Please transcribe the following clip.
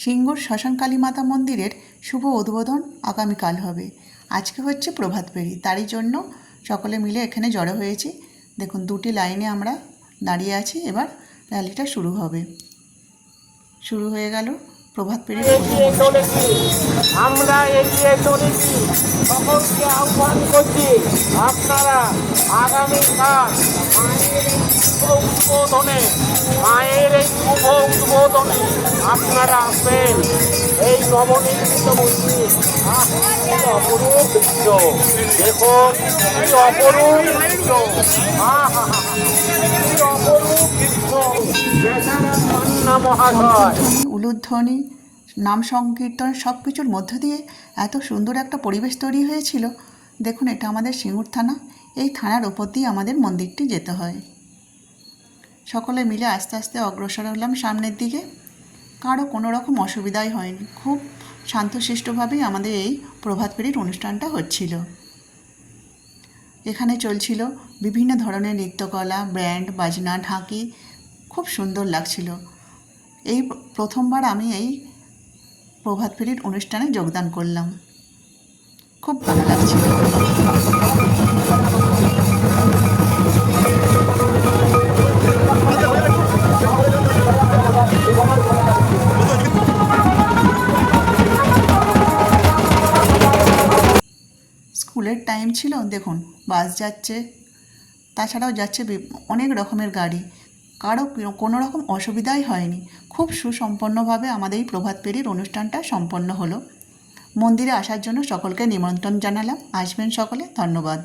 সিঙ্গুর শ্মশান কালী মাতা মন্দিরের শুভ উদ্বোধন আগামীকাল হবে। আজকে হচ্ছে প্রভাত ফেরি, তারই জন্য সকলে মিলে এখানে জড়ো হয়েছি। দেখুন, দুটি লাইনে আমরা দাঁড়িয়ে আছি। এবার র্যালিটা শুরু হবে। শুরু হয়ে গেল প্রভাত ফেরির আমরা এগিয়ে চলেছি। সকলকে আহ্বান করছি, আপনারা আগামীকাল মায়ের এই শুভ উদ্বোধনে আপনারা আসবেন। এই নবনির্মিত মন্দির অপরূপ দৃশ্য দেখুন, কি অপরূপ দৃশ্য, অপরূপ দৃশ্য। মহাশয় উলুধ্বনি, নাম সংকীর্তন সব কিছুর মধ্য দিয়ে এত সুন্দর একটা পরিবেশ তৈরি হয়েছিল। দেখুন, এটা আমাদের সিঙ্গুর থানা। এই থানার ওপর দিয়ে আমাদের মন্দিরটি যেতে হয়। সকলে মিলে আস্তে আস্তে অগ্রসর হলাম সামনের দিকে। কারো কোনো রকম অসুবিধাই হয়নি। খুব শান্তশিষ্টভাবেই আমাদের এই প্রভাত ফেরির অনুষ্ঠানটা হচ্ছিল। এখানে চলছিল বিভিন্ন ধরনের নৃত্যকলা, ব্যান্ড বাজনা, ঢাকি। খুব সুন্দর লাগছিল। এই প্রথমবার আমি এই প্রভাত ফেরির অনুষ্ঠানে যোগদান করলাম। খুব ভালো লাগছিল। স্কুলের টাইম ছিল। দেখুন, বাস যাচ্ছে, তাছাড়াও যাচ্ছে অনেক রকমের গাড়ি। কারো কোনো রকম অসুবিধাই হয়নি। খুব সুসম্পন্নভাবে আমাদের এই প্রভাত ফেরির অনুষ্ঠানটা সম্পন্ন হলো। মন্দিরে আসার জন্য সকলকে নিমন্ত্রণ জানালাম। আসবেন সকলে। ধন্যবাদ।